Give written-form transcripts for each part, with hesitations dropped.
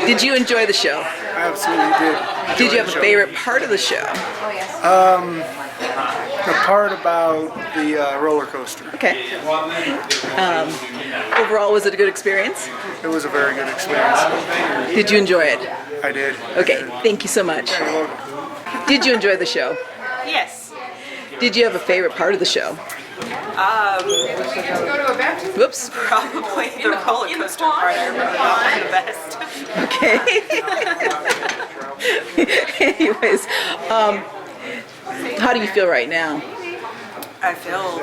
Did you enjoy the show? I absolutely did. Did you have a favorite part of the show? The part about the roller coaster. Okay. Overall, was it a good experience? It was a very good experience. Did you enjoy it? I did. Okay, thank you so much. You're welcome. Did you enjoy the show? Yes. Did you have a favorite part of the show? Whoops. Probably the roller coaster part. I remember that one the best. Okay. Anyways, how do you feel right now? I feel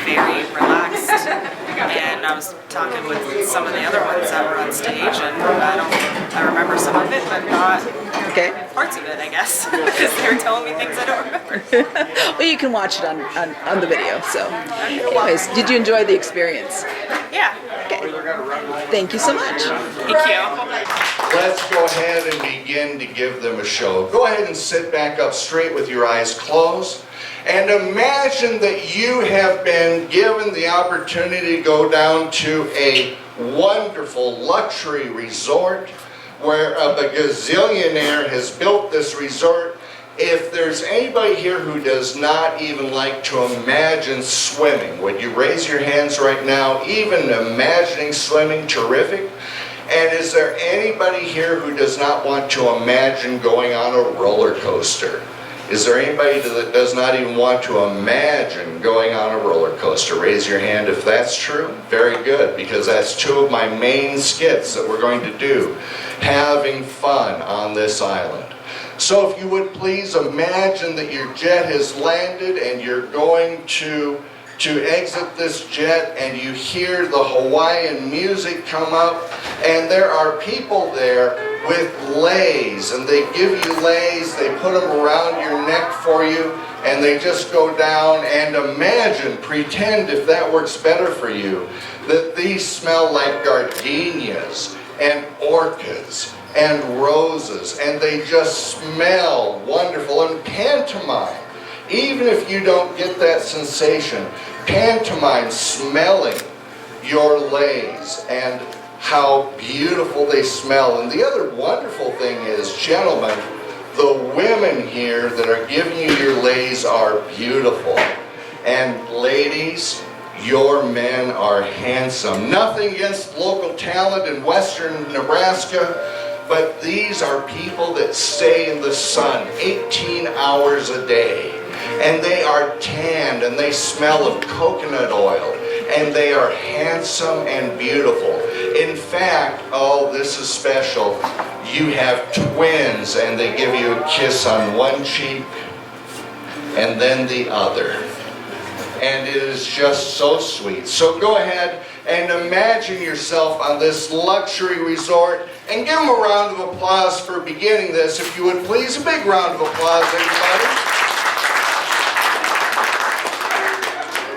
very relaxed, and I was talking with some of the other ones that were on stage, and I remember some of it, but not parts of it, I guess, because they were telling me things I don't remember. Well, you can watch it on the video. So, anyways, did you enjoy the experience? Yeah. Okay. Thank you so much. Thank you. Let's go ahead and begin to give them a show. Go ahead and sit back up straight with your eyes closed. And imagine that you have been given the opportunity to go down to a wonderful luxury resort where a gazillionaire has built this resort. If there's anybody here who does not even like to imagine swimming, would you raise your hands right now? Even imagining swimming, terrific. And is there anybody here who does not want to imagine going on a roller coaster? Is there anybody that does not even want to imagine going on a roller coaster? Raise your hand if that's true. Very good, because that's two of my main skits that we're going to do, having fun on this island. So if you would please imagine that your jet has landed and you're going to exit this jet, and you hear the Hawaiian music come up, and there are people there with leis, and they give you leis, they put them around your neck for you, and they just go down. And imagine, pretend if that works better for you, that these smell like gardenias and orchids and roses, and they just smell wonderful. And pantomime, even if you don't get that sensation, pantomime smelling your leis and how beautiful they smell. And the other wonderful thing is, gentlemen, the women here that are giving you your leis are beautiful. And ladies, your men are handsome. Nothing against local talent in western Nebraska, but these are people that stay in the sun 18 hours a day. And they are tanned, and they smell of coconut oil, and they are handsome and beautiful. In fact, oh, this is special. You have twins, and they give you a kiss on one cheek and then the other. And it is just so sweet. So go ahead and imagine yourself on this luxury resort, and give them a round of applause for beginning this. If you would please, a big round of applause, everybody.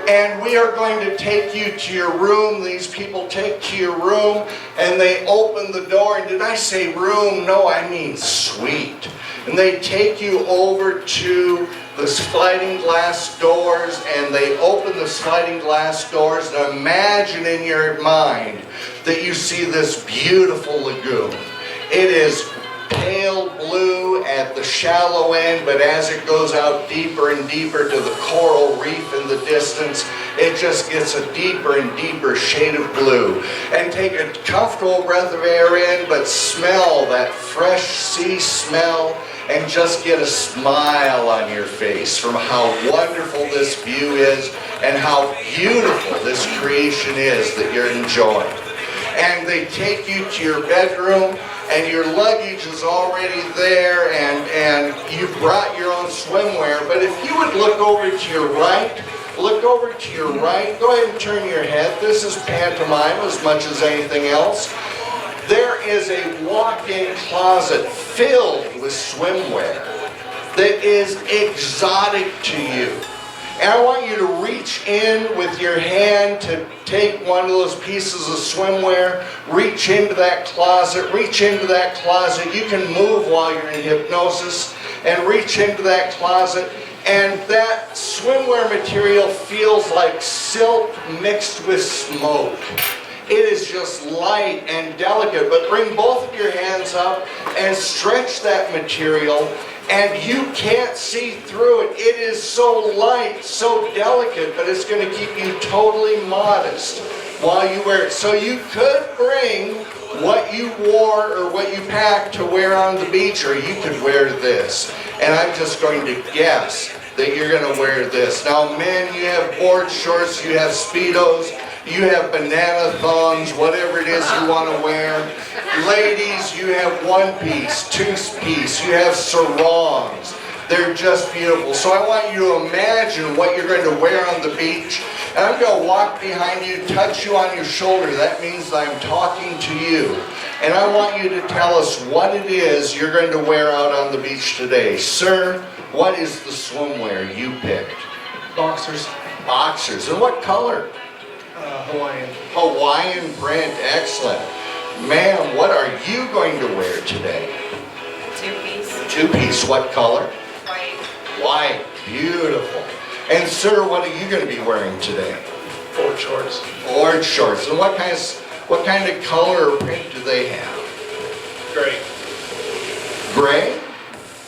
And we are going to take you to your room. These people take to your room, and they open the door. And did I say room? No, I mean suite. And they take you over to the sliding glass doors, and they open the sliding glass doors, and imagine in your mind that you see this beautiful lagoon. It is pale blue at the shallow end, but as it goes out deeper and deeper to the coral reef in the distance, it just gets a deeper and deeper shade of blue. And take a comfortable breath of air in, but smell that fresh sea smell, and just get a smile on your face from how wonderful this view is and how beautiful this creation is that you're enjoying. And they take you to your bedroom, and your luggage is already there, and you've brought your own swimwear. But if you would look over to your right, go ahead and turn your head. This is pantomime as much as anything else. There is a walk-in closet filled with swimwear that is exotic to you. And I want you to reach in with your hand to take one of those pieces of swimwear, reach into that closet, You can move while you're in hypnosis, and reach into that closet, and that swimwear material feels like silk mixed with smoke. It is just light and delicate, but bring both of your hands up and stretch that material, and you can't see through it. It is so light, so delicate, but it's going to keep you totally modest while you wear it. So you could bring what you wore or what you packed to wear on the beach, or you could wear this. And I'm just going to guess that you're going to wear this. Now men, you have board shorts, you have Speedos, you have banana thongs, whatever it is you want to wear. Ladies, you have one piece, two piece, you have sarongs. They're just beautiful. So I want you to imagine what you're going to wear on the beach. And I'm going to walk behind you, touch you on your shoulder. That means I'm talking to you. And I want you to tell us what it is you're going to wear out on the beach today. Sir, what is the swimwear you picked? Boxers. Boxers. And what color? Hawaiian. Hawaiian print. Excellent. Ma'am, what are you going to wear today? Two-piece. Two-piece. What color? White. White. Beautiful. And sir, what are you going to be wearing today? Board shorts. Board shorts. And what kind of color or print do they have? Gray. Gray?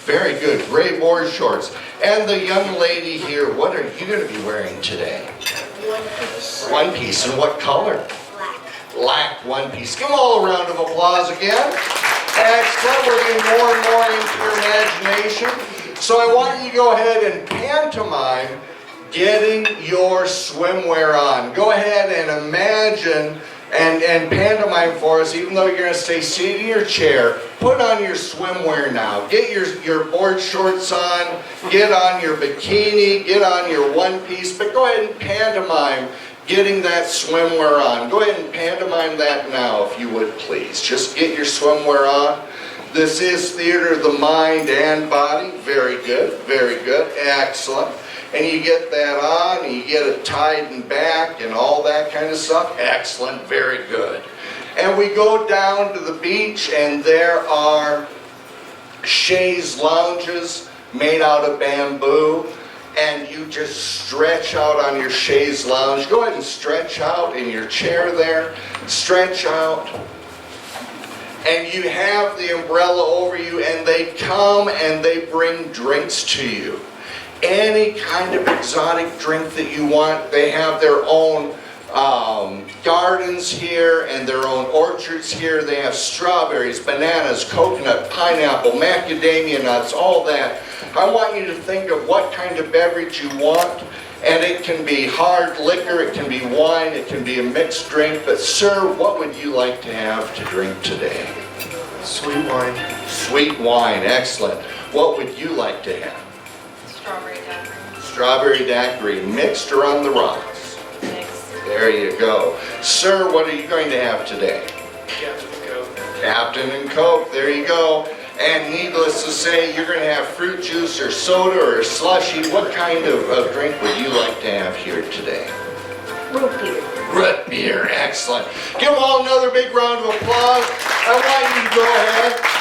Very good. Gray board shorts. And the young lady here, what are you going to be wearing today? One piece. One piece. And what color? Black. Black one piece. Give them all a round of applause again. Excellent. We're getting more and more into your imagination. So I want you to go ahead and pantomime getting your swimwear on. Go ahead and imagine and pantomime for us, even though you're going to stay seated in your chair. Put on your swimwear now. Get your board shorts on, get on your bikini, get on your one piece, but go ahead and pantomime getting that swimwear on. Go ahead and pantomime that now, if you would please. Just get your swimwear on. This is theater of the mind and body. Very good, very good, excellent. And you get that on, and you get it tied and back and all that kind of stuff. Excellent, very good. And we go down to the beach, and there are chaise lounges made out of bamboo. And you just stretch out on your chaise lounge. Go ahead and stretch out in your chair there. Stretch out. And you have the umbrella over you, and they come and they bring drinks to you. Any kind of exotic drink that you want. They have their own gardens here and their own orchards here. They have strawberries, bananas, coconut, pineapple, macadamia nuts, all that. I want you to think of what kind of beverage you want. And it can be hard liquor, it can be wine, it can be a mixed drink. But sir, what would you like to have to drink today? Sweet wine. Sweet wine, excellent. What would you like to have? Strawberry daiquiri. Strawberry daiquiri, mixed or on the rocks? Mixed. There you go. Sir, what are you going to have today? Captain Coke. Captain and Coke, there you go. And needless to say, you're going to have fruit juice or soda or a slushie. What kind of drink would you like to have here today? Root beer. Root beer, excellent. Give them all another big round of applause. I want you to go ahead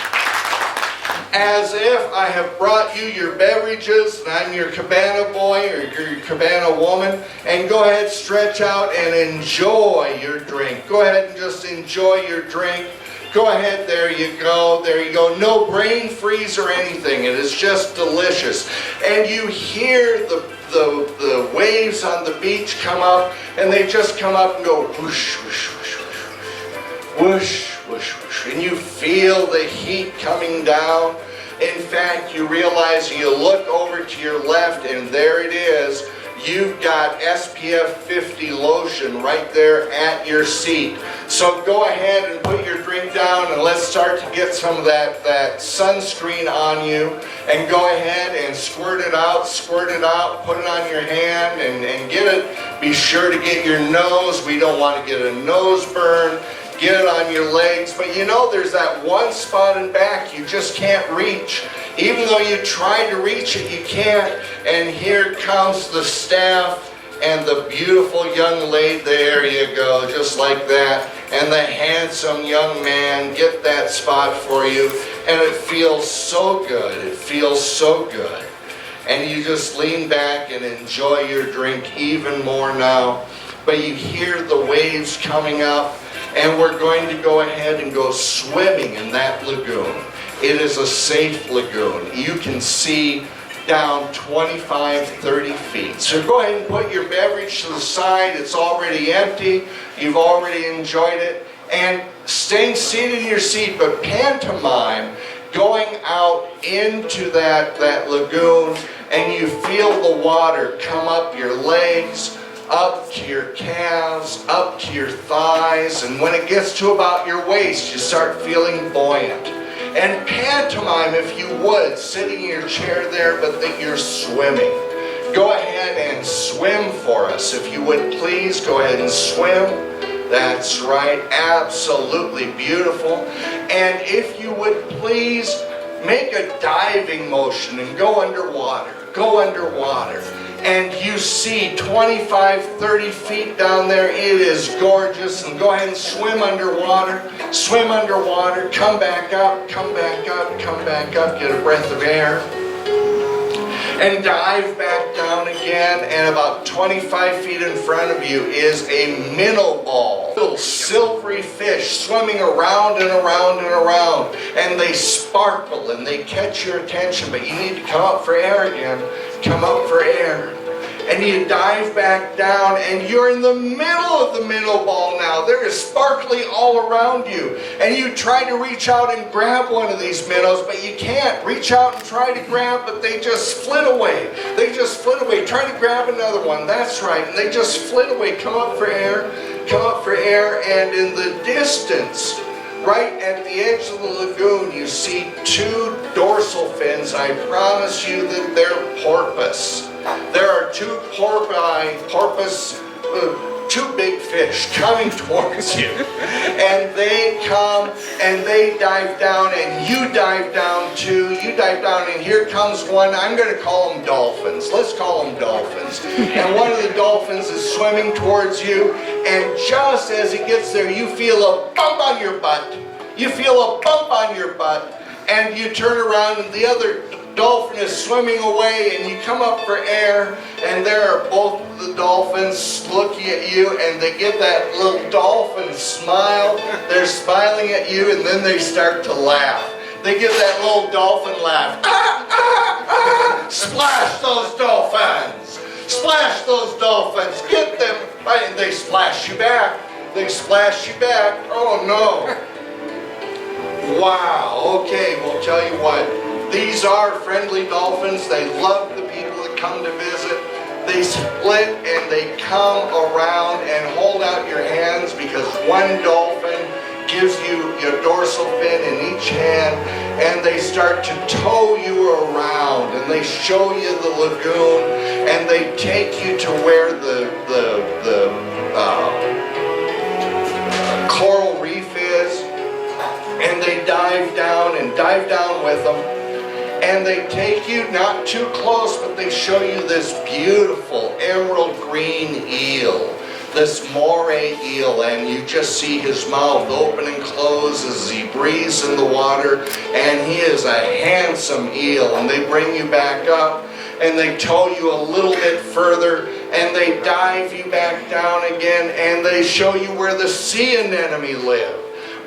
as if I have brought you your beverages and I'm your cabana boy or your cabana woman, and go ahead, stretch out and enjoy your drink. Go ahead and just enjoy your drink. Go ahead, there you go, there you go. No brain freeze or anything. It is just delicious. And you hear the waves on the beach come up, and they just come up and go whoosh, whoosh, whoosh, whoosh, whoosh, whoosh, whoosh. And you feel the heat coming down. In fact, you realize you look over to your left, and there it is. You've got SPF 50 lotion right there at your seat. So go ahead and put your drink down, and let's start to get some of that sunscreen on you. And go ahead and squirt it out, put it on your hand and get it. Be sure to get your nose. We don't want to get a nose burn. Get it on your legs. But you know, there's that one spot in back you just can't reach. Even though you try to reach it, you can't. And here comes the staff and the beautiful young lady. There you go, just like that. And the handsome young man, get that spot for you. And it feels so good. It feels so good. And you just lean back and enjoy your drink even more now. but you hear the waves coming up, and we're going to go ahead and go swimming in that lagoon. It is a safe lagoon. You can see down 25, 30 feet. So go ahead and put your beverage to the side. It's already empty. You've already enjoyed it. And staying seated in your seat, but pantomime going out into that lagoon, and you feel the water come up your legs, up to your calves, up to your thighs, and when it gets to about your waist, you start feeling buoyant. And pantomime, if you would, sitting in your chair there, but that you're swimming. Go ahead and swim for us. If you would please, go ahead and swim. That's right, absolutely beautiful. And if you would please, make a diving motion and go underwater. Go underwater. And you see 25, 30 feet down there. It is gorgeous. And go ahead and swim underwater. Swim underwater. Come back up, come back up, come back up. Get a breath of air. And dive back down again. And about 25 feet in front of you is a minnow ball. Little silvery fish swimming around and around and around. And they sparkle and they catch your attention. But you need to come up for air again. Come up for air. And you dive back down, and you're in the middle of the minnow ball now. There is sparkly all around you. And you try to reach out and grab one of these minnows, but you can't. Reach out and try to grab, but they just flit away. They just flit away. Try to grab another one. That's right. And they just flit away. Come up for air. Come up for air. And in the distance, right at the edge of the lagoon, you see two dorsal fins. I promise you that they're porpoise. There are two porpoise, two big fish coming towards you. And they come and they dive down, and you dive down too. You dive down, and here comes one. I'm going to call them dolphins. Let's call them dolphins. And one of the dolphins is swimming towards you, and just as he gets there, you feel a bump on your butt. You feel a bump on your butt, and you turn around, and the other dolphin is swimming away, and you come up for air, and there are both the dolphins looking at you, and they give that little dolphin smile. They're smiling at you, and then they start to laugh. They give that little dolphin laugh. Ah, ah, ah. Splash those dolphins! Splash those dolphins! Get them! Right, and they splash you back. They splash you back. Oh no. Wow. Okay, we'll tell you what. These are friendly dolphins. They love the people that come to visit. They split and they come around and hold out your hands, because one dolphin gives you your dorsal fin in each hand, and they start to tow you around, and they show you the lagoon, and they take you to where the coral reef is, and they dive down with them. And they take you not too close, but they show you this beautiful emerald green eel, this moray eel, and you just see his mouth open and close as he breathes in the water, and he is a handsome eel. And they bring you back up, and they tow you a little bit further, and they dive you back down again, and they show you where the sea anemone live.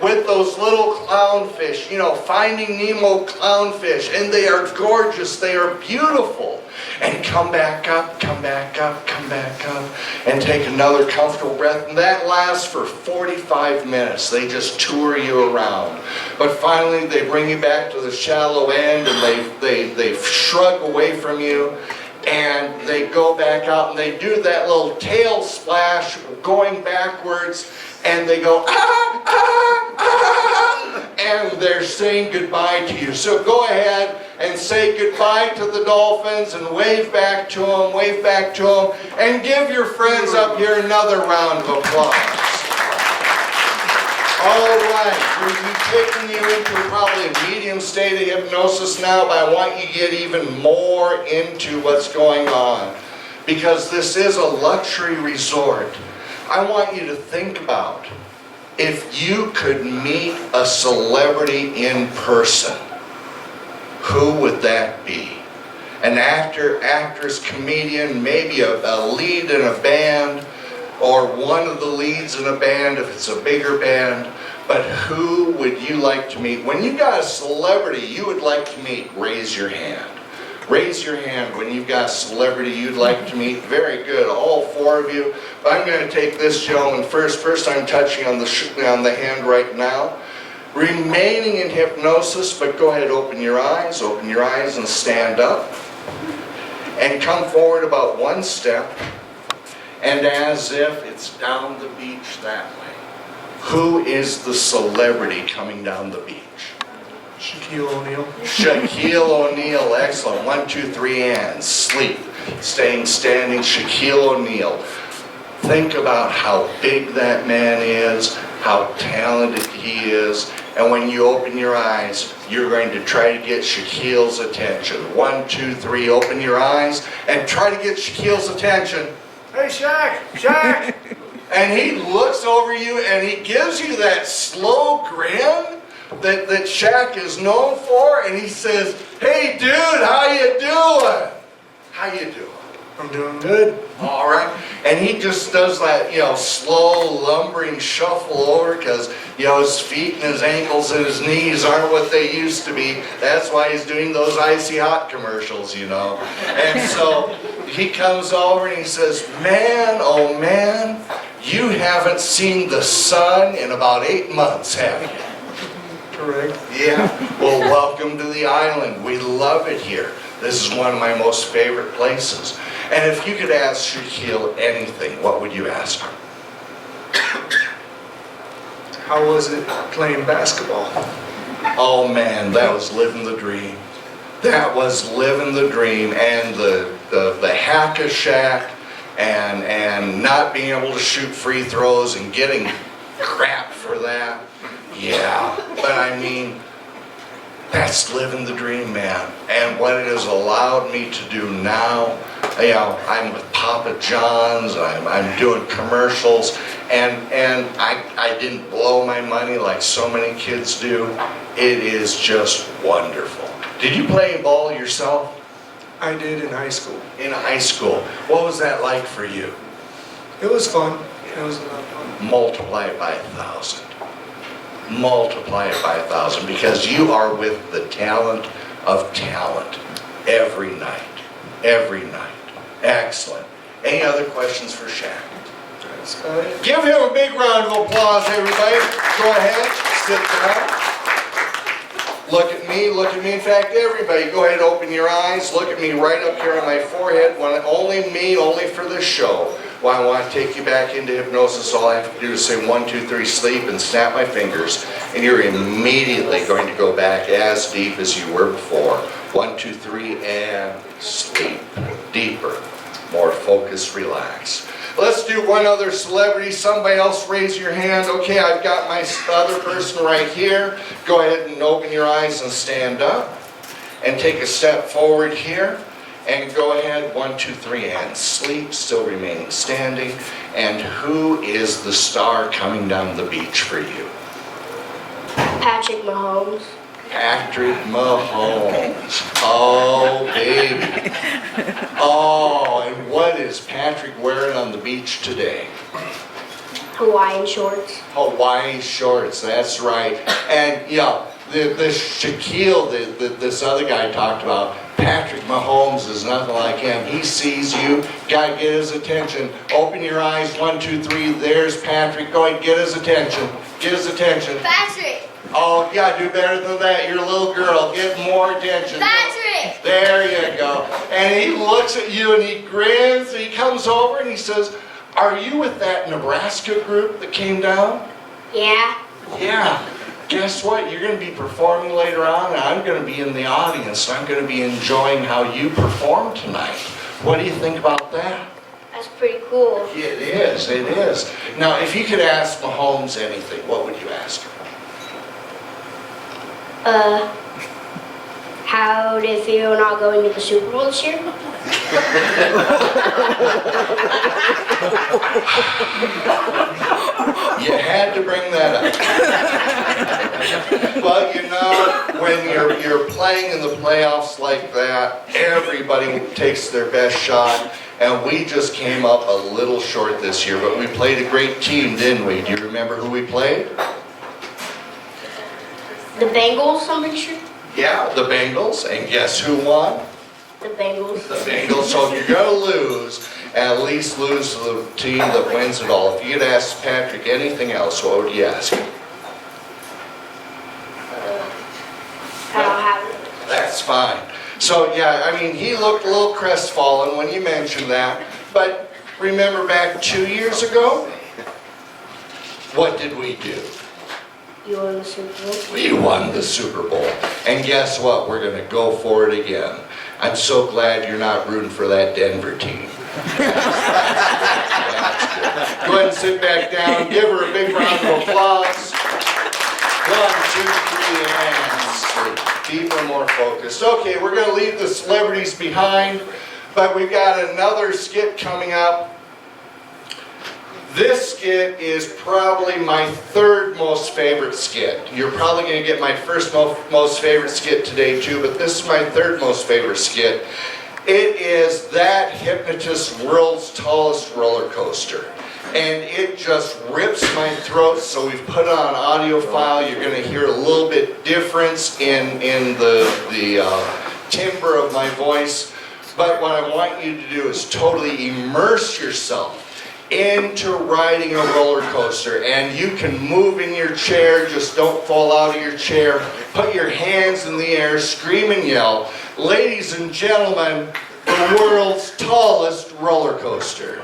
With those little clownfish, you know, Finding Nemo clownfish, and they are gorgeous, they are beautiful. And come back up, come back up, come back up, and take another comfortable breath. And that lasts for 45 minutes. They just tour you around. But finally, they bring you back to the shallow end, and they shrug away from you. And they go back out, and they do that little tail splash going backwards, and they go, ah, ah, ah, and they're saying goodbye to you. So go ahead and say goodbye to the dolphins, and wave back to them, and give your friends up here another round of applause. All right, we've taken you into probably a medium state of hypnosis now, but I want you to get even more into what's going on, because this is a luxury resort. I want you to think about, if you could meet a celebrity in person, who would that be? An actor, actress, comedian, maybe a lead in a band, or one of the leads in a band if it's a bigger band. But who would you like to meet? When you got a celebrity you would like to meet, raise your hand. Raise your hand when you've got a celebrity you'd like to meet. Very good, all 4 of you. But I'm going to take this gentleman first. First I'm touching on the hand right now. Remaining in hypnosis, but go ahead, open your eyes and stand up. And come forward about 1 step. And as if it's down the beach that way. Who is the celebrity coming down the beach? Shaquille O'Neal. Shaquille O'Neal, excellent. 1, 2, 3, and sleep. Staying standing, Shaquille O'Neal. Think about how big that man is, how talented he is, and when you open your eyes, you're going to try to get Shaquille's attention. 1, 2, 3, open your eyes, and try to get Shaquille's attention. Hey, Shaq! Shaq! And he looks over you, and he gives you that slow grin that Shaq is known for, and he says, "Hey dude, how you doing? How you doing?" I'm doing good. All right. And he just does that, slow lumbering shuffle over because, his feet and his ankles and his knees aren't what they used to be. That's why he's doing those icy hot commercials, And so he comes over and he says, "Man, oh man, you haven't seen the sun in about 8 months, have you?" Correct. Yeah. Well, welcome to the island. We love it here. This is one of my most favorite places. And if you could ask Shaquille anything, what would you ask him? How was it playing basketball? Oh man, that was living the dream. That was living the dream. And the hack-a-shack and not being able to shoot free throws and getting crap for that. Yeah, but I mean, that's living the dream, man. And what it has allowed me to do now, I'm with Papa John's, I'm doing commercials, and I didn't blow my money like so many kids do. It is just wonderful. Did you play ball yourself? I did in high school. In high school. What was that like for you? It was fun. It was a lot of fun. Multiply it by 1,000. Multiply it by 1,000 because you are with the talent of talent every night. Every night. Excellent. Any other questions for Shaq? That's about it. Give him a big round of applause, everybody. Go ahead, sit down. Look at me, look at me. In fact, everybody, go ahead, open your eyes. Look at me right up here on my forehead. Only me, only for this show. Well, I want to take you back into hypnosis. All I have to do is say 1, 2, 3, sleep, and snap my fingers. And you're immediately going to go back as deep as you were before. 1, 2, 3, and sleep. Deeper, more focused, relaxed. Let's do one other celebrity. Somebody else raise your hand. Okay, I've got my other person right here. Go ahead and open your eyes and stand up. And take a step forward here. And go ahead, 1, 2, 3, and sleep, still remaining standing. And who is the star coming down the beach for you? Patrick Mahomes. Patrick Mahomes. Oh, baby. Oh, and what is Patrick wearing on the beach today? Hawaiian shorts. Hawaii shorts, that's right. And this Shaquille, this other guy talked about, Patrick Mahomes is nothing like him. He sees you, gotta get his attention. Open your eyes, 1, 2, 3, there's Patrick. Go ahead, get his attention. Get his attention. Patrick. Oh, you gotta do better than that. You're a little girl. Get more attention. Patrick. There you go. And he looks at you and he grins and he comes over and he says, "Are you with that Nebraska group that came down?" Yeah. Yeah. Guess what? You're going to be performing later on, and I'm going to be in the audience. I'm going to be enjoying how you perform tonight. What do you think about that? That's pretty cool. It is. It is. Now, if you could ask Mahomes anything, what would you ask him? How did it feel not going to the Super Bowl this year? You had to bring that up. Well, when you're playing in the playoffs like that, everybody takes their best shot. and we just came up a little short this year, but we played a great team, didn't we? Do you remember who we played? The Bengals, I'm pretty sure. Yeah, the Bengals, and guess who won? The Bengals. The Bengals. So if you're going to lose, at least lose to the team that wins it all. If you could ask Patrick anything else, what would you ask him? I don't have it. That's fine. So yeah, I mean, he looked a little crestfallen when you mentioned that, but remember back 2 years ago? What did we do? You won the Super Bowl. We won the Super Bowl. And guess what? We're going to go for it again. I'm so glad you're not rooting for that Denver team. That's good. Go ahead and sit back down. Give her a big round of applause. 1, 2, 3, and sleep. Keep her more focused. Okay, we're going to leave the celebrities behind, but we've got another skit coming up. This skit is probably my third most favorite skit. You're probably going to get my first most favorite skit today too, but this is my third most favorite skit. It is that Hypnotist World's Tallest Roller Coaster. And it just rips my throat, so we've put on an audio file. You're going to hear a little bit difference in the timbre of my voice. But what I want you to do is totally immerse yourself into riding a roller coaster, and you can move in your chair, just don't fall out of your chair. Put your hands in the air, scream and yell. Ladies and gentlemen, the world's tallest roller coaster.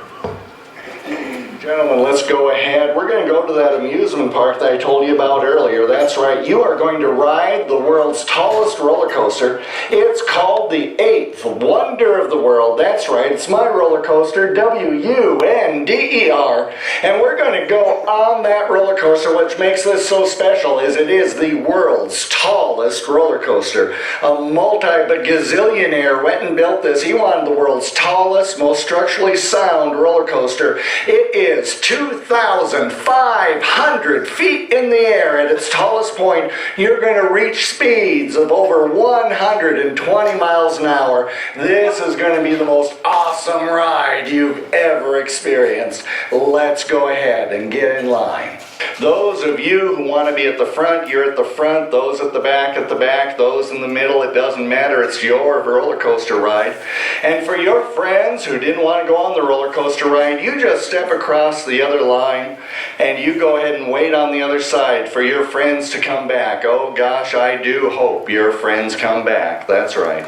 Gentlemen, let's go ahead. We're going to go to that amusement park that I told you about earlier. That's right. You are going to ride the world's tallest roller coaster. It's called the 8th Wonder of the World. That's right. It's my roller coaster, WUNDER. And we're going to go on that roller coaster. What makes this so special is it is the world's tallest roller coaster. A multi-gazillionaire went and built this. He wanted the world's tallest, most structurally sound roller coaster. It is 2,500 feet in the air. At its tallest point, you're going to reach speeds of over 120 miles an hour. This is going to be the most awesome ride you've ever experienced. Let's go ahead and get in line. Those of you who want to be at the front, you're at the front. Those at the back, at the back. Those in the middle, it doesn't matter. It's your roller coaster ride. And for your friends who didn't want to go on the roller coaster ride, you just step across the other line and you go ahead and wait on the other side for your friends to come back. Oh gosh, I do hope your friends come back. That's right.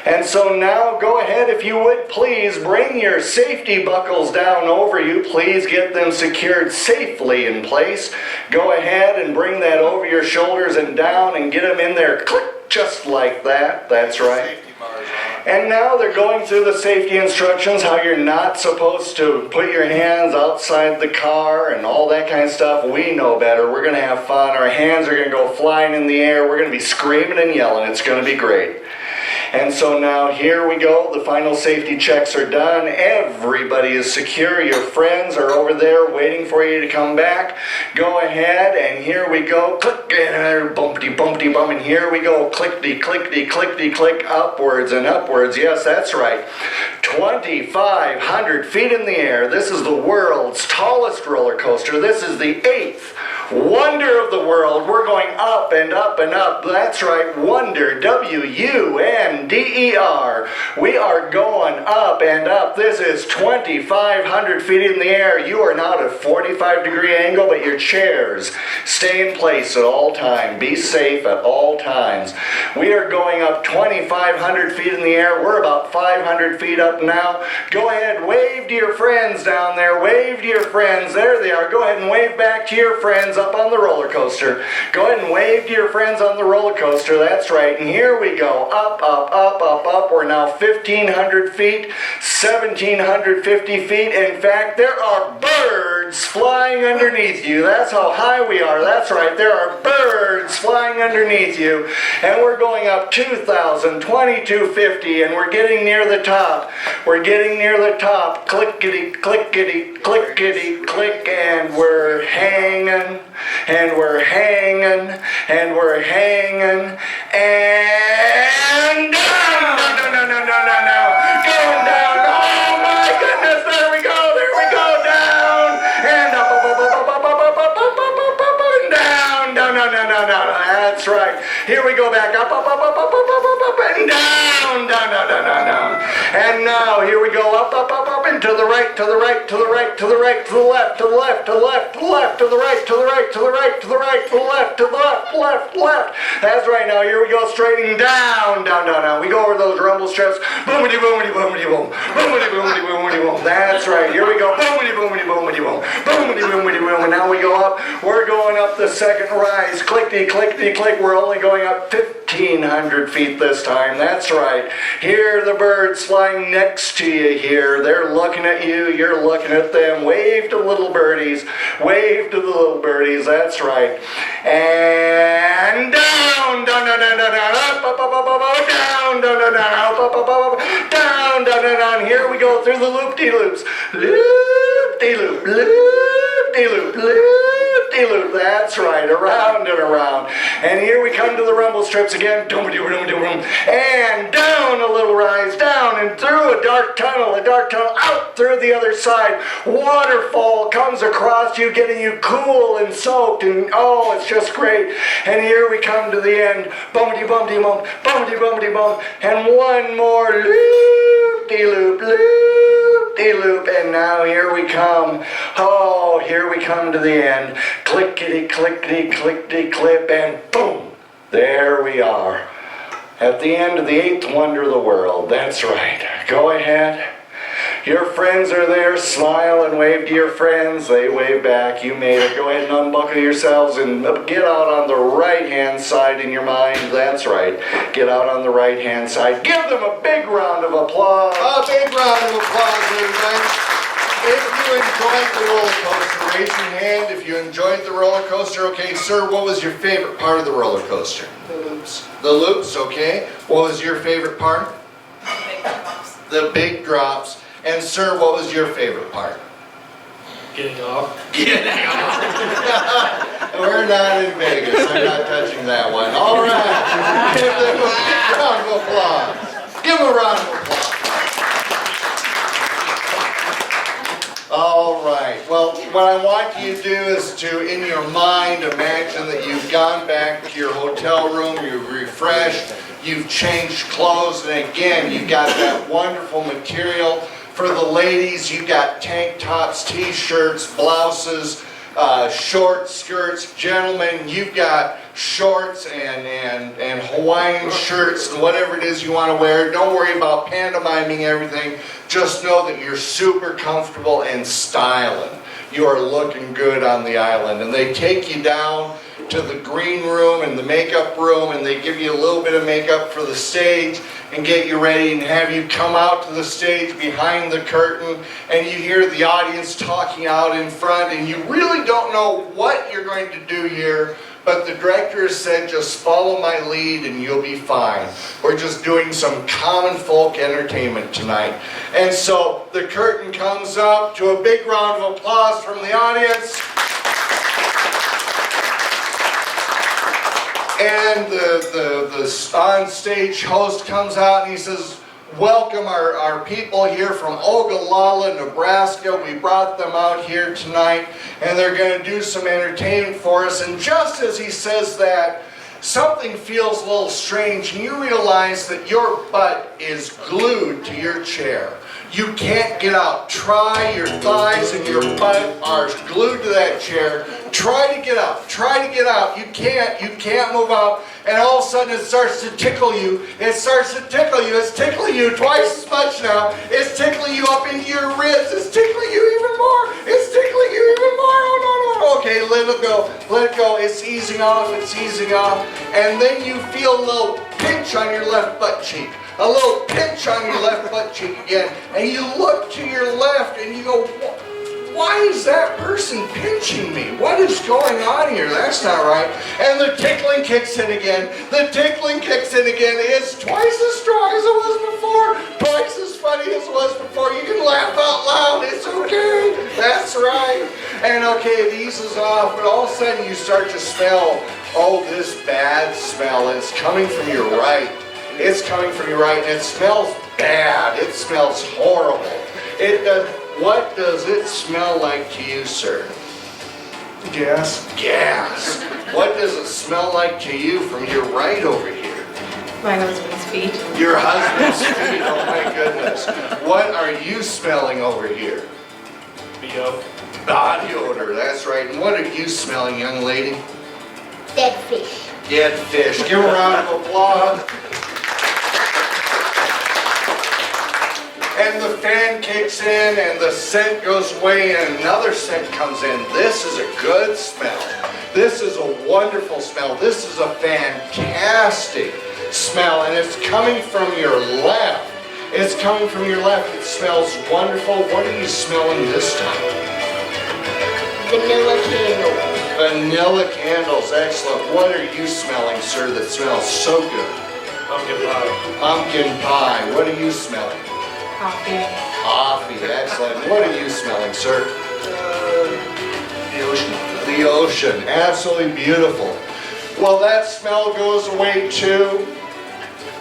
And so now go ahead, if you would please bring your safety buckles down over you. Please get them secured safely in place. Go ahead and bring that over your shoulders and down and get them in there. Click, just like that. That's right. And now they're going through the safety instructions, how you're not supposed to put your hands outside the car and all that kind of stuff. We know better. We're going to have fun. Our hands are going to go flying in the air. We're going to be screaming and yelling. It's going to be great. And so now here we go. The final safety checks are done. Everybody is secure. Your friends are over there waiting for you to come back. Go ahead, and here we go. Click, and bumpty, bumpty, bum. And here we go. Clickety, clickety, clickety, click, upwards and upwards. Yes, that's right. 2,500 feet in the air. This is the world's tallest roller coaster. This is the 8th Wonder of the World. We're going up and up and up. That's right, Wonder, WUNDER. We are going up and up. This is 2,500 feet in the air. You are now at a 45-degree angle, but your chairs stay in place at all times. Be safe at all times. We are going up 2,500 feet in the air. We're about 500 feet up now. Go ahead, wave to your friends down there. Wave to your friends. There they are. Go ahead and wave back to your friends up on the roller coaster. Go ahead and wave to your friends on the roller coaster. That's right. And here we go. Up, up, up, up, up. We're now 1,500 feet, 1,750 feet. In fact, there are birds flying underneath you. That's how high we are. That's right. There are birds flying underneath you. And we're going up 2,000, 2,250, and we're getting near the top. We're getting near the top. Clickety, clickety, clickety, click, and we're hanging. And we're hanging, and we're hanging, and down, no, going down, oh That's right. Here we go back up, up, up, up, up, up, up, up, up, and down, down, down, down, down, down. And now here we go up, up, up, up, and to the right, to the right, to the right, to the right, to the left, to the left, to the left, to the left, to the right, to the right, to the right, to the right, to the left, to the left, left, left. That's right. Now here we go straightening down, down, down, down. We go over those rumble strips. Boomity, boomity, boomity, boom. Boomity, boomity, boomity, boom. That's right. Here we go. Boomity, boomity, boomity, boom. Boomity, boomity, boom. And now we go up. We're going up the second rise. Clickety, clickety, click. We're only going up 1,500 feet this time. That's right. Here are the birds flying next to you here. They're looking at you. You're looking at them. Wave to the little birdies. Wave to the little birdies. That's right. And down, down, down, down, down, down, up, up, up, up, up, up, down, down, down, down, up, up, up, up, up, down, down, down, down. Here we go through the loop-de-loops. Loop-de-loop, loop-de-loop, loop-de-loop. That's right, around and around. And here we come to the rumble strips again. And down a little rise, down and through a dark tunnel, out through the other side. Waterfall comes across you, getting you cool and soaked, and oh, it's just great. And here we come to the end. Bumpity, bumpity, bump, bumpity, bumpity, bump, and one more loop-de-loop, loop-de-loop, and now here we come. Oh, here we come to the end. Clickety, clickety, clickety, clip, and boom, there we are. At the end of the 8th wonder of the world. That's right. Go ahead. Your friends are there. Smile and wave to your friends. They wave back. You made it. Go ahead and unbuckle yourselves and get out on the right-hand side in your mind. That's right. Get out on the right-hand side. Give them a big round of applause. A big round of applause, everybody. If you enjoyed the roller coaster, raise your hand. If you enjoyed the roller coaster, okay. Sir, what was your favorite part of the roller coaster? The loops. The loops, okay. What was your favorite part? The big drops. And sir, what was your favorite part? Getting off. Getting off. We're not in Vegas. I'm not touching that one. All right. Give them a big round of applause. Give them a round of applause. All right. Well, what I want you to do is to, in your mind, imagine that you've gone back to your hotel room, you've refreshed, you've changed clothes, and again, you've got that wonderful material. For the ladies, you've got tank tops, t-shirts, blouses, short skirts. Gentlemen, you've got shorts and Hawaiian shirts and whatever it is you want to wear. Don't worry about pantomiming everything. Just know that you're super comfortable and styling. You are looking good on the island. And they take you down to the green room and the makeup room, and they give you a little bit of makeup for the stage and get you ready and have you come out to the stage behind the curtain, and you hear the audience talking out in front, and you really don't know what you're going to do here, but the director has said, just follow my lead and you'll be fine. We're just doing some common folk entertainment tonight. And so the curtain comes up to a big round of applause from the audience. And the on-stage host comes out and he says, welcome our people here from Ogallala, Nebraska. We brought them out here tonight and they're going to do some entertainment for us. And just as he says that, something feels a little strange and you realize that your butt is glued to your chair. You can't get out. Try, your thighs and your butt are glued to that chair. Try to get out. Try to get out. You can't move out. And all of a sudden it starts to tickle you. It starts to tickle you. It's tickling you twice as much now. It's tickling you up into your ribs. It's tickling you even more. It's tickling you even more. Oh, no. Okay, let it go. Let it go. It's easing off. It's easing off. And then you feel a little pinch on your left butt cheek. A little pinch on your left butt cheek again. And you look to your left and you go, why is that person pinching me? What is going on here? That's not right. And the tickling kicks in again. The tickling kicks in again. It's twice as strong as it was before. Twice as funny as it was before. You can laugh out loud. It's okay. That's right. And okay, it eases off. But all of a sudden you start to smell, oh, this bad smell. It's coming from your right. It's coming from your right. And it smells bad. It smells horrible. It does. What does it smell like to you, sir? Gas. Gas. What does it smell like to you from your right over here? My husband's feet. Your husband's feet, oh my goodness. What are you smelling over here? B.O. Body odor, that's right. And what are you smelling, young lady? Dead fish. Dead fish. Give a round of applause. And the fan kicks in and the scent goes away and another scent comes in. This is a good smell. This is a wonderful smell. This is a fantastic smell and it's coming from your left. It's coming from your left. It smells wonderful. What are you smelling this time? Vanilla candle. Vanilla candles, excellent. What are you smelling, sir, that smells so good? Pumpkin pie. Pumpkin pie. What are you smelling? Coffee. Coffee, excellent. What are you smelling, sir? The ocean. The ocean, absolutely beautiful. Well, that smell goes away too.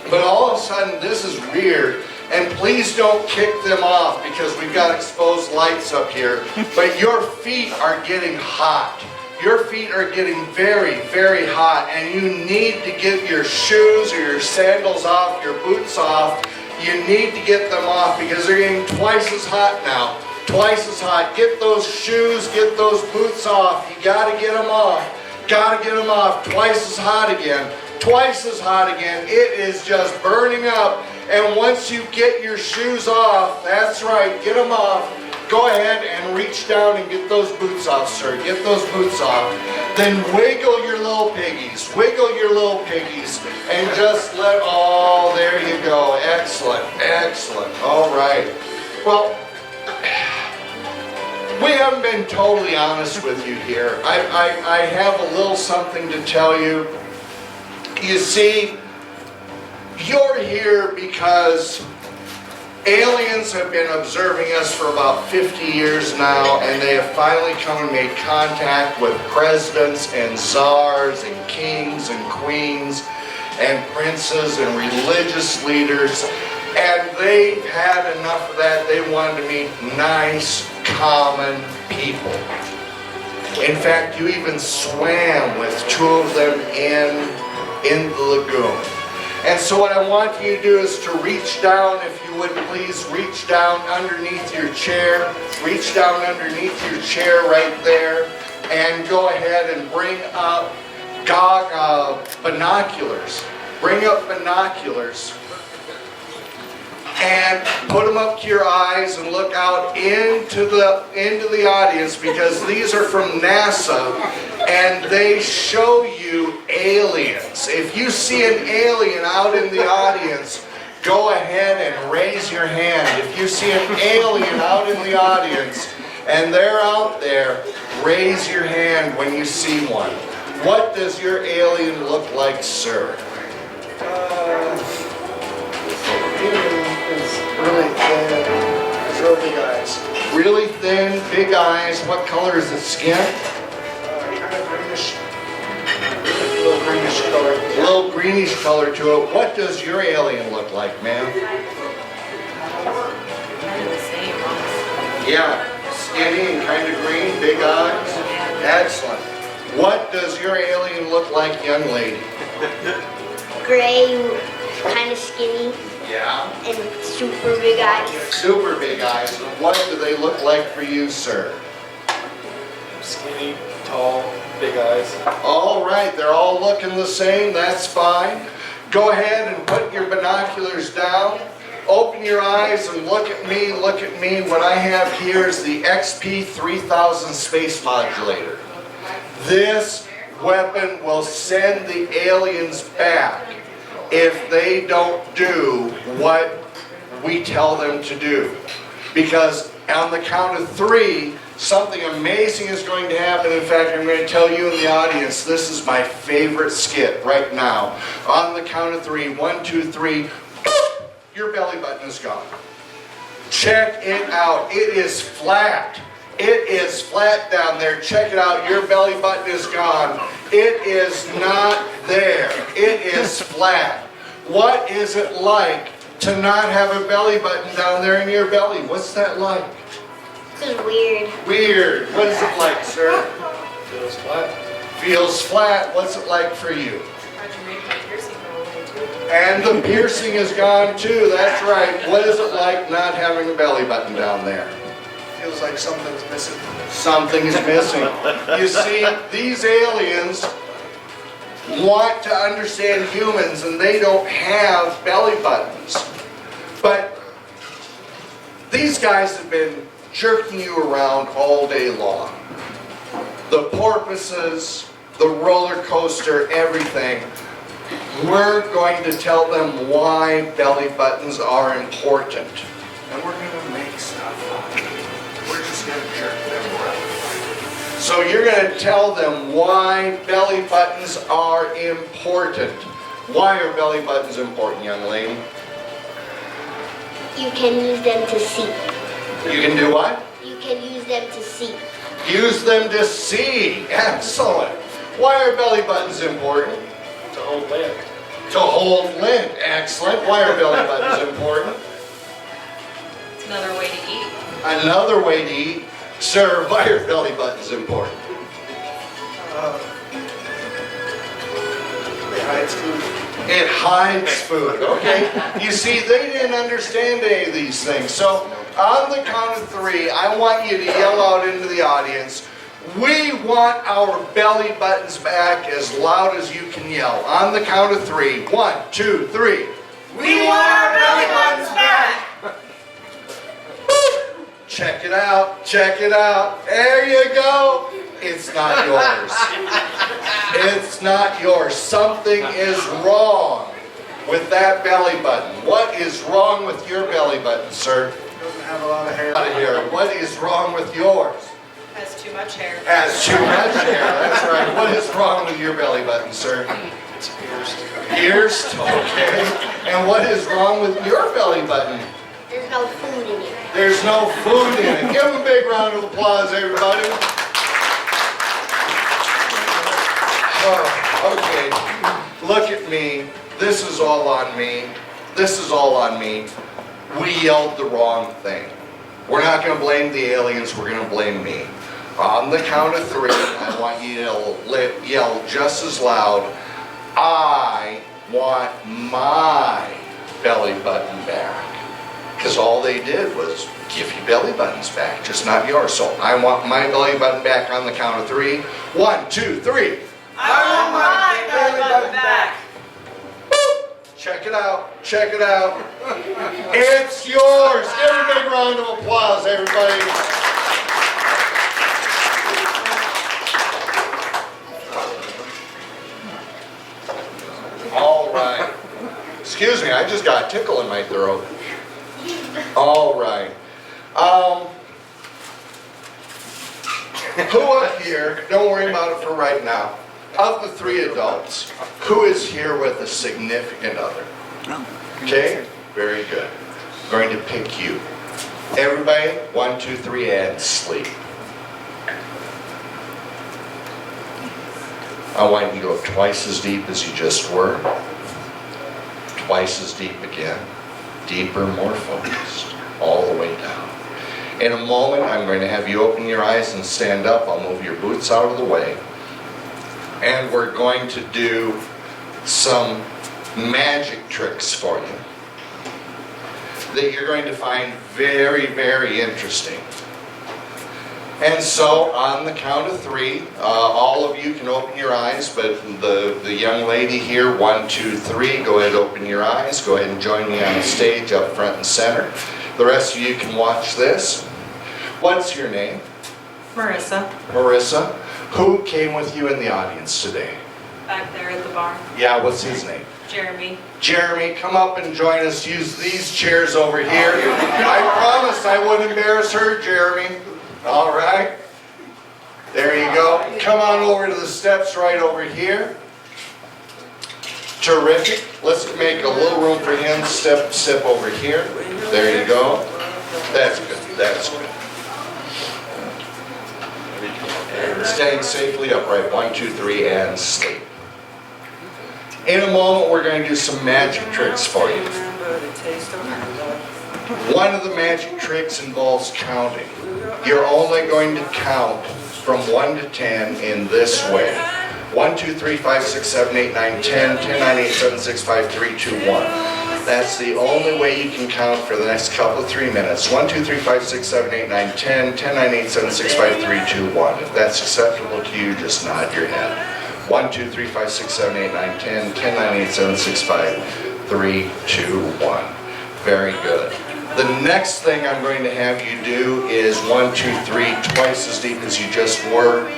But all of a sudden, this is weird. And please don't kick them off because we've got exposed lights up here. But your feet are getting hot. Your feet are getting very, very hot. And you need to get your shoes or your sandals off, your boots off. You need to get them off because they're getting twice as hot now. Twice as hot. Get those shoes, get those boots off. You gotta get them off. Gotta get them off. Twice as hot again. Twice as hot again. It is just burning up. And once you get your shoes off, that's right, get them off. Go ahead and reach down and get those boots off, sir. Get those boots off. Then wiggle your little piggies. Wiggle your little piggies. And just let, oh, there you go. Excellent, excellent. All right. Well, we haven't been totally honest with you here. I have a little something to tell you. You see, you're here because aliens have been observing us for about 50 years now, and they have finally come and made contact with presidents and czars and kings and queens and princes and religious leaders, and they've had enough of that. They wanted to meet nice, common people. In fact, you even swam with two of them in the lagoon. And so what I want you to do is to reach down, if you would please, reach down underneath your chair. Reach down underneath your chair right there and go ahead and bring up binoculars. Bring up binoculars and put them up to your eyes and look out into the audience because these are from NASA and they show you aliens. If you see an alien out in the audience, go ahead and raise your hand. If you see an alien out in the audience and they're out there, raise your hand when you see one. What does your alien look like, sir? It's really thin. It's real big eyes. Really thin, big eyes. What color is its skin? Kind of greenish. A little greenish color. A little greenish color to it. What does your alien look like, ma'am? Kind of the same. Yeah, skinny and kind of green, big eyes. Excellent. What does your alien look like, young lady? Gray, kind of skinny, Yeah. and super big eyes. Super big eyes. What do they look like for you, sir? Skinny, tall, big eyes. All right, they're all looking the same. That's fine. Go ahead and put your binoculars down. Open your eyes and look at me. Look at me. What I have here is the XP-3000 space modulator. This weapon will send the aliens back if they don't do what we tell them to do. Because on the count of 3, something amazing is going to happen. In fact, I'm going to tell you in the audience, this is my favorite skit right now. On the count of 3, 1, 2, 3, boop, your belly button is gone. Check it out. It is flat. It is flat down there. Check it out. Your belly button is gone. It is not there. It is flat. What is it like to not have a belly button down there in your belly? What's that like? This is weird. Weird. What is it like, sir? Feels flat. Feels flat. What's it like for you? How'd you make my piercing go away too? And the piercing is gone too. That's right. What is it like not having a belly button down there? Feels like something's missing. Something is missing. You see, these aliens want to understand humans and they don't have belly buttons. But these guys have been jerking you around all day long. The porpoises, the roller coaster, everything. We're going to tell them why belly buttons are important. And we're going to make stuff up. We're just going to jerk them around. So you're going to tell them why belly buttons are important. Why are belly buttons important, young lady? You can use them to see. You can do what? You can use them to see. Use them to see. Excellent. Why are belly buttons important? To hold lint. To hold lint. Excellent. Why are belly buttons important? It's another way to eat. Another way to eat. Sir, why are belly buttons important? It hides food. It hides food. Okay. You see, they didn't understand any of these things. So, on the count of 3, I want you to yell out into the audience, we want our belly buttons back as loud as you can yell. On the count of 3. 1, 2, 3. We want our belly buttons back! Check it out. Check it out. There you go. It's not yours. It's not yours. Something is wrong with that belly button. What is wrong with your belly button, sir? Doesn't have a lot of hair. Out of here. What is wrong with yours? Has too much hair. Has too much hair. That's right. What is wrong with your belly button, sir? It's pierced. Pierced. Okay. And what is wrong with your belly button? There's no food in it. There's no food in it. Give them a big round of applause, everybody. Oh, okay. Look at me. This is all on me. This is all on me. We yelled the wrong thing. We're not going to blame the aliens. We're going to blame me. On the count of 3, I want you to yell just as loud, I want my belly button back. Because all they did was give you belly buttons back, just not yours. So I want my belly button back on the count of 3. 1, 2, 3. I want my belly button back! Check it out. Check it out. It's yours. Give a big round of applause, everybody. All right. Excuse me, I just got a tickle in my throat. All right. Who up here, don't worry about it for right now, of the 3 adults, who is here with a significant other? Okay, very good. I'm going to pick you. Everybody, 1, 2, 3, and sleep. I want you to go twice as deep as you just were. Twice as deep again. Deeper, more focused, all the way down. In a moment, I'm going to have you open your eyes and stand up. I'll move your boots out of the way. And we're going to do some magic tricks for you that you're going to find very, very interesting. And so, on the count of 3, all of you can open your eyes, but the young lady here, 1, 2, 3, go ahead, open your eyes. Go ahead and join me on the stage up front and center. The rest of you can watch this. What's your name? Marissa, Marissa. Who came with you in the audience today? back there at the bar. Yeah, what's his name? Jeremy. Jeremy, come up and join us. Use these chairs over here. I promised I wouldn't embarrass her, Jeremy. All right. There you go. Come on over to the steps right over here. Terrific. Let's make a little room for him. Step over here. There you go. That's good. That's good. Staying safely upright. 1, 2, 3, and sleep. In a moment, we're going to do some magic tricks for you. One of the magic tricks involves counting. You're only going to count from 1 to 10 in this way. 1, 2, 3, 5, 6, 7, 8, 9, 10, 10, 9, 8, 7, 6, 5, 3, 2, 1. That's the only way you can count for the next couple of 3 minutes. 1, 2, 3, 5, 6, 7, 8, 9, 10, 10, 9, 8, 7, 6, 5, 3, 2, 1. If that's acceptable to you, just nod your head. 1, 2, 3, 5, 6, 7, 8, 9, 10, 10, 9, 8, 7, 6, 5, 3, 2, 1. Very good. The next thing I'm going to have you do is 1, 2, 3, twice as deep as you just were.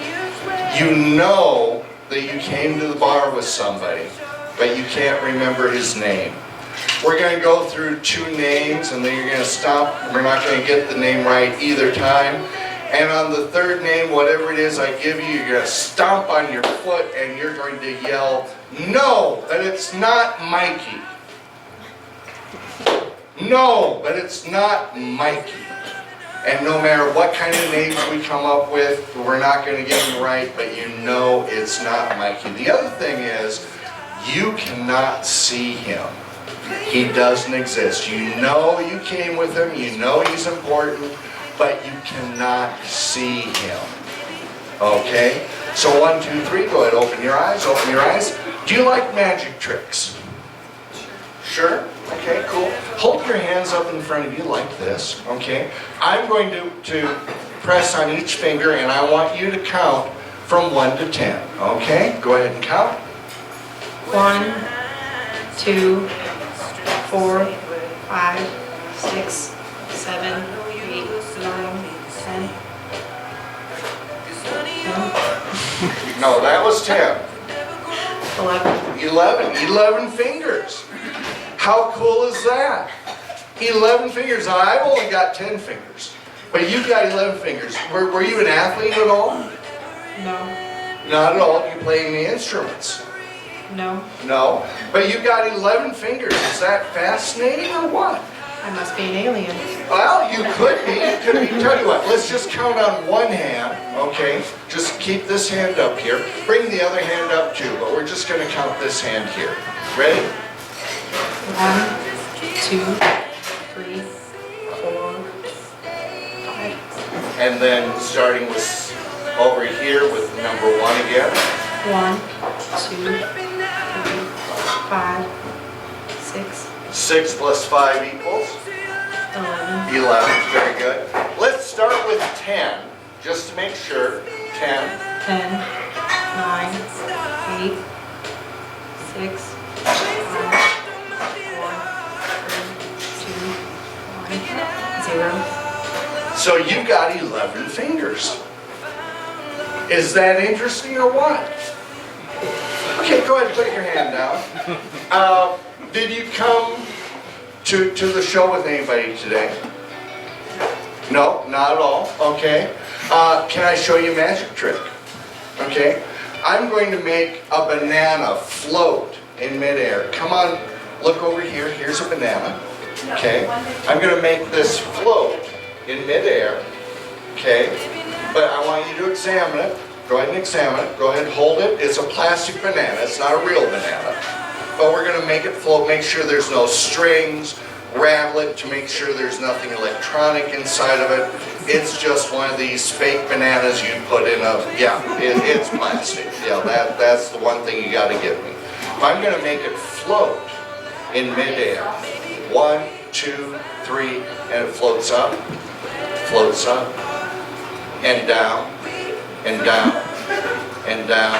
You know that you came to the bar with somebody, but you can't remember his name. We're going to go through 2 names, and then you're going to stop. We're not going to get the name right either time. And on the 3rd name, whatever it is I give you, you're going to stomp on your foot, and you're going to yell, "No, that it's not Mikey. No, but it's not Mikey." And no matter what kind of names we come up with, we're not going to get them right, but you know it's not Mikey. The other thing is, you cannot see him. He doesn't exist. You know you came with him, you know he's important, but you cannot see him. Okay? So 1, 2, 3, go ahead, open your eyes, open your eyes. Do you like magic tricks? Sure? Okay, cool. Hold your hands up in front of you like this, okay? I'm going to press on each finger, and I want you to count from 1 to 10, okay? Go ahead and count. 1, 2, 4, 5, 6, 7, 8, 9, 10. No, that was 10. 11. 11 fingers. How cool is that? 11 fingers. Now, I've only got 10 fingers, but you've got 11 fingers. Were you an athlete at all? No. Not at all. Do you play any instruments? No. No. But you've got 11 fingers. Is that fascinating or what? I must be an alien. Well, you could be. It could be. Tell you what, let's just count on one hand, okay? Just keep this hand up here. Bring the other hand up too, but we're just going to count this hand here. Ready? 1, 2, 3, 4, 5. And then starting with over here with number 1 again. 1, 2, 3, 5, 6. 6 plus 5 equals? 11. 11. Very good. Let's start with 10, just to make sure. 10. 10, 9, 8, 6, 5, 4, 3, 2, 1, 0. So you got 11 fingers. Is that interesting or what? Okay, go ahead and put your hand down. Did you come to the show with anybody today? No, not at all. Okay. Can I show you a magic trick? Okay. I'm going to make a banana float in midair. Come on, look over here. Here's a banana. Okay. I'm going to make this float in midair. Okay. But I want you to examine it. Go ahead and examine it. Go ahead and hold it. It's a plastic banana. It's not a real banana. But we're going to make it float. Make sure there's no strings. Rattle it to make sure there's nothing electronic inside of it. It's just one of these fake bananas you put in a, it's plastic. Yeah, that's the one thing you got to give me. I'm going to make it float in midair. 1, 2, 3, and it floats up, and down, and down, and down.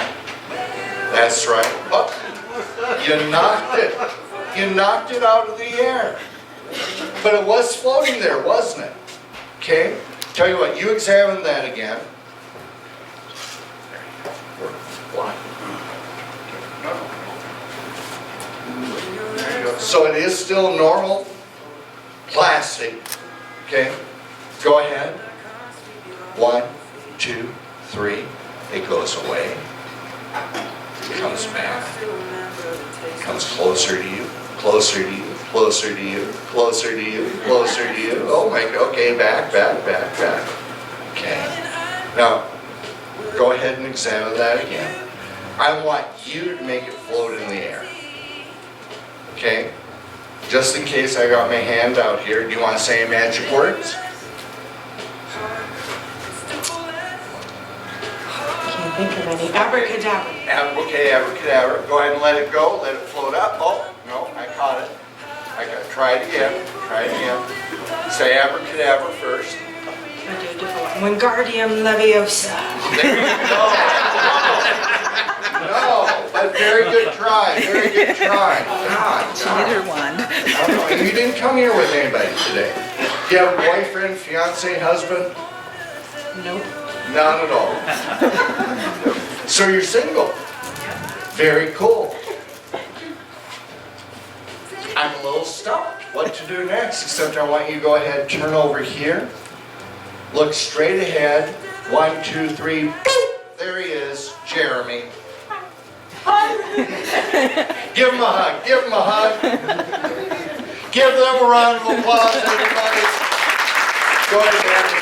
That's right. Oh, you knocked it. You knocked it out of the air. But it was floating there, wasn't it? Okay? Tell you what, you examine that again. There you go. So it is still normal plastic. Okay? Go ahead. 1, 2, 3. It goes away. It comes back. It comes closer to you. Closer to you, closer to you, closer to you, closer to you. Oh my God, okay, back. Okay. Now, go ahead and examine that again. I want you to make it float in the air. Okay? Just in case I got my hand out here, do you want to say magic words? think of any. Abracadabra. Okay, abracadabra. Go ahead and let it go. Let it float up. Oh, no, I caught it. I got to try it again. Try it again. Say abracadabra first. I do a different one. Wingardium Leviosa. There you go. No, but very good try. Very good try. She did her wand. And you didn't come here with anybody today. Do you have a boyfriend, fiance, husband? Nope. None at all. So you're single. Very cool. I'm a little stumped what to do next, except I want you to go ahead, turn over here, look straight ahead. 1, 2, 3. There he is, Jeremy. Give him a hug. Give him a hug. Give them a round of applause, everybody. Go ahead and have a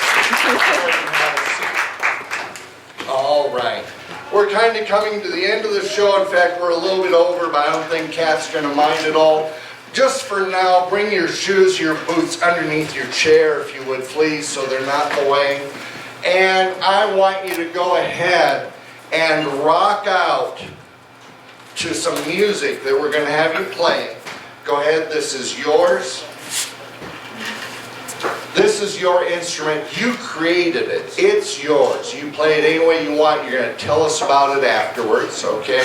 seat. All right. We're kind of coming to the end of the show. In fact, we're a little bit over, but I don't think Kat's going to mind at all. Just for now, bring your shoes, your boots underneath your chair, if you would please, so they're not in the way. And I want you to go ahead and rock out to some music that we're going to have you play. Go ahead, this is yours. This is your instrument. You created it. It's yours. You play it any way you want. You're going to tell us about it afterwards, okay?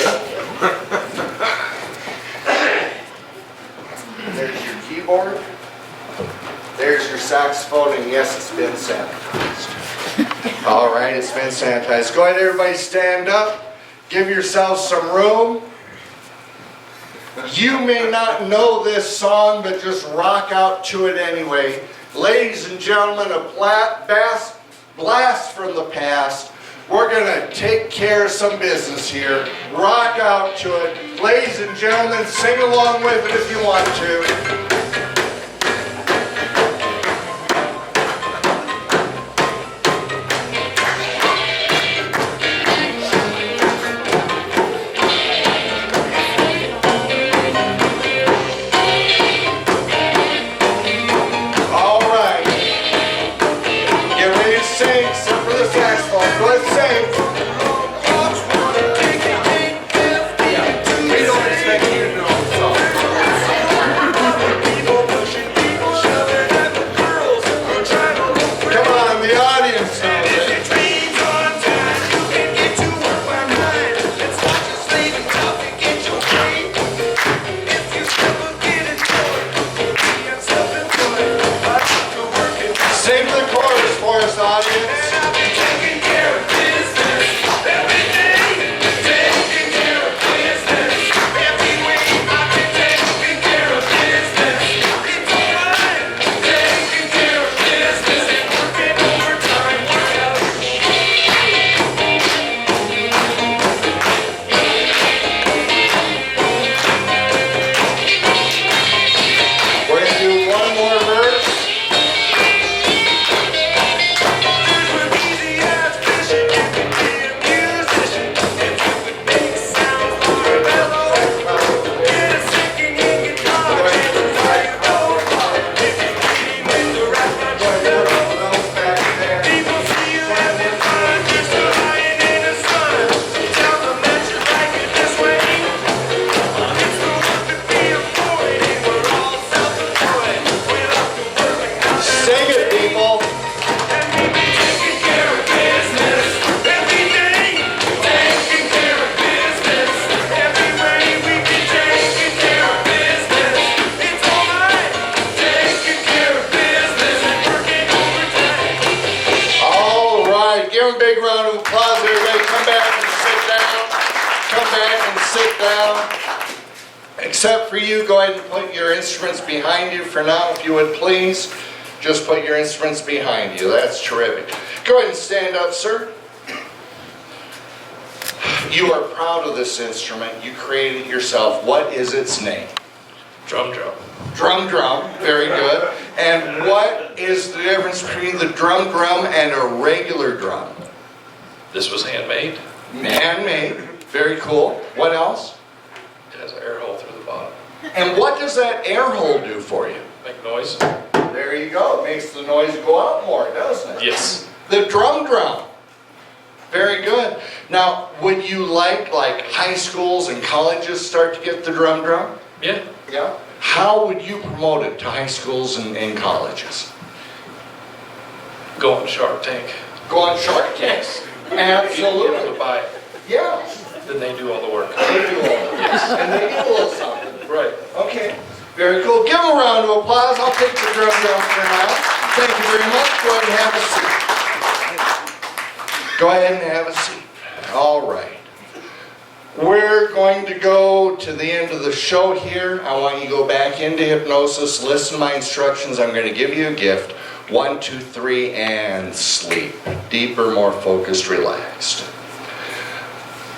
There's your keyboard. There's your saxophone, and yes, it's been sanitized. All right, it's been sanitized. Go ahead, everybody, stand up. Give yourself some room. You may not know this song, but just rock out to it anyway. Ladies and gentlemen, a blast from the past. We're going to take care of some business here. Rock out to it. Ladies and gentlemen, sing along with it if you want to. Except for you, go ahead and put your instruments behind you for now, if you would please. Just put your instruments behind you. That's terrific. Go ahead and stand up, sir. You are proud of this instrument. You created it yourself. What is its name? Drum drum. Drum drum. Very good. And what is the difference between the drum drum and a regular drum? This was handmade. Handmade. Very cool. What else? It has an air hole through the bottom. And what does that air hole do for you? Make noise? There you go. It makes the noise go out more, doesn't it? Yes. The drum drum. Very good. Now, would you like high schools and colleges start to get the drum? Yeah. Yeah. How would you promote it to high schools and colleges? Go on Shark Tank. Go on Shark Tanks. You get people Absolutely. to buy it. Yeah. Then they do all the work. They do all that. And they get a little something. Right. Okay. Very cool. Give them a round of applause. I'll take the drum down for now. Thank you very much. Go ahead and have a seat. Go ahead and have a seat. All right. We're going to go to the end of the show here. I want you to go back into hypnosis, listen to my instructions. I'm going to give you a gift. 1, 2, 3, and sleep. Deeper, more focused, relaxed.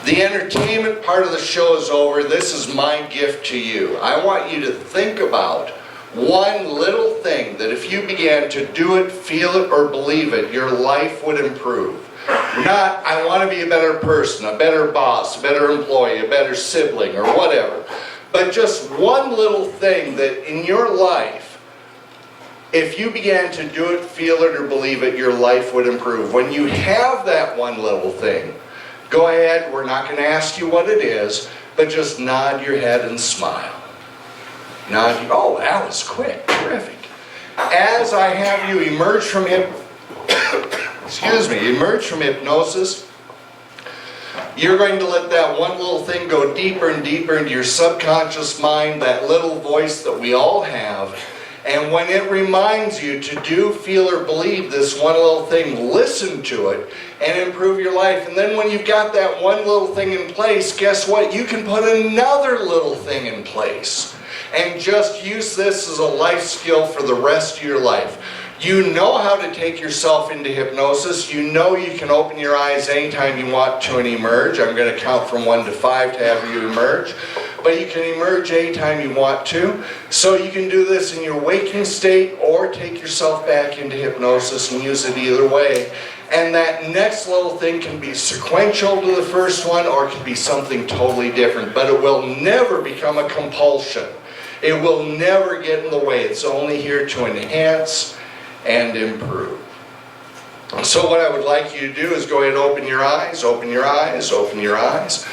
The entertainment part of the show is over. This is my gift to you. I want you to think about one little thing that if you began to do it, feel it, or believe it, your life would improve. Not, I want to be a better person, a better boss, a better employee, a better sibling, or whatever. But just one little thing that in your life, if you began to do it, feel it, or believe it, your life would improve. When you have that one little thing, go ahead, we're not going to ask you what it is, but just nod your head and smile. Oh, that was quick, terrific. As I have you emerge from emerge from hypnosis, you're going to let that one little thing go deeper and deeper into your subconscious mind, that little voice that we all have. And when it reminds you to do, feel, or believe this one little thing, listen to it and improve your life. And then when you've got that one little thing in place, guess what? You can put another little thing in place. And just use this as a life skill for the rest of your life. You know how to take yourself into hypnosis. You know you can open your eyes anytime you want to and emerge. I'm going to count from 1 to 5 to have you emerge. But you can emerge anytime you want to. So you can do this in your waking state or take yourself back into hypnosis and use it either way. And that next little thing can be sequential to the first one or it can be something totally different. But it will never become a compulsion. It will never get in the way. It's only here to enhance and improve. So what I would like you to do is go ahead and open your eyes, open your eyes, open your eyes.